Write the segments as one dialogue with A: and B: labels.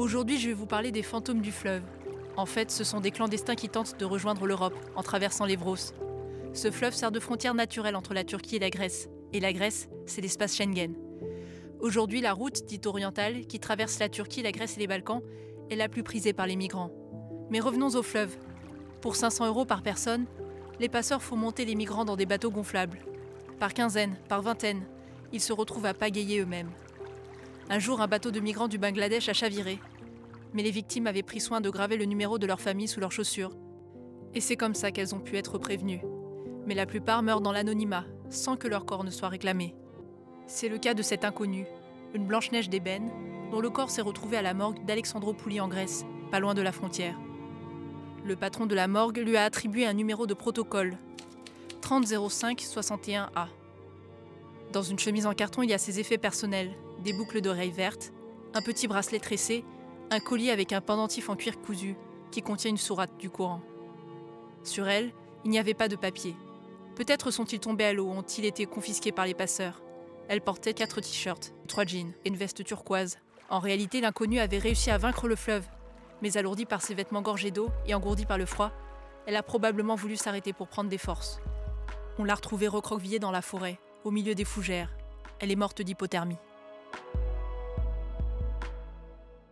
A: Aujourd'hui, je vais vous parler des fantômes du fleuve. En fait, ce sont des clandestins qui tentent de rejoindre l'Europe en traversant l'Evros. Ce fleuve sert de frontière naturelle entre la Turquie et la Grèce. Et la Grèce, c'est l'espace Schengen. Aujourd'hui, la route, dite orientale, qui traverse la Turquie, la Grèce et les Balkans, est la plus prisée par les migrants. Mais revenons au fleuve. Pour 500 € par personne, les passeurs font monter les migrants dans des bateaux gonflables. Par quinzaine, par vingtaine, ils se retrouvent à pagayer eux-mêmes. Un jour, un bateau de migrants du Bangladesh a chaviré. Mais les victimes avaient pris soin de graver le numéro de leur famille sous leurs chaussures. Et c'est comme ça qu'elles ont pu être prévenues. Mais la plupart meurent dans l'anonymat, sans que leur corps ne soit réclamé. C'est le cas de cette inconnue, une Blanche-Neige d'ébène, dont le corps s'est retrouvé à la morgue d'Alexandroupoli en Grèce, pas loin de la frontière. Le patron de la morgue lui a attribué un numéro de protocole, 300561A. Dans une chemise en carton, il y a ses effets personnels, des boucles d'oreilles vertes, un petit bracelet tressé, un collier avec un pendentif en cuir cousu qui contient une sourate du Coran. Sur elle, il n'y avait pas de papier. Peut-être sont-ils tombés à l'eau ou ont-ils été confisqués par les passeurs. Elle portait 4 t-shirts, 3 jeans et une veste turquoise. En réalité, l'inconnue avait réussi à vaincre le fleuve, mais alourdie par ses vêtements gorgés d'eau et engourdie par le froid, elle a probablement voulu s'arrêter pour prendre des forces. On l'a retrouvée recroquevillée dans la forêt, au milieu des fougères. Elle est morte d'hypothermie.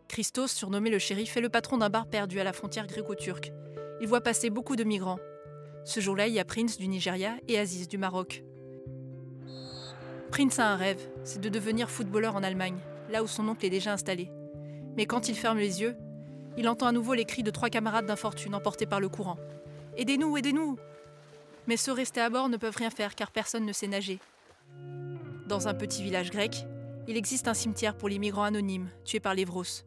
A: Christos, surnommé le shérif, est le patron d'un bar perdu à la frontière gréco-turque. Il voit passer beaucoup de migrants. Ce jour-là, il y a Prince du Nigeria et Aziz du Maroc. Prince a un rêve, c'est de devenir footballeur en Allemagne, là où son oncle est déjà installé. Mais quand il ferme les yeux, il entend à nouveau les cris de 3 camarades d'infortune emportés par le courant. « Aidez-nous, aidez-nous » Mais ceux restés à bord ne peuvent rien faire car personne ne sait nager. Dans un petit village grec, il existe un cimetière pour les migrants anonymes, tués par l'Evros.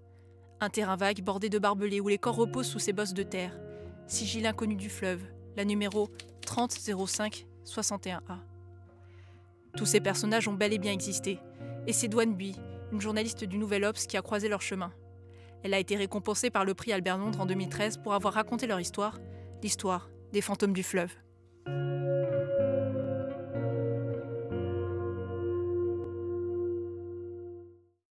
A: Un terrain vague bordé de barbelés où les corps reposent sous ces bosses de terre. Sigil inconnu du fleuve, la numéro 300561A. Tous ces personnages ont bel et bien existé. Et c'est Douane Bui, une journaliste du Nouvel Obs, qui a croisé leur chemin. Elle a été récompensée par le prix Albert Londres en 2013 pour avoir raconté leur histoire, l'histoire des fantômes du fleuve.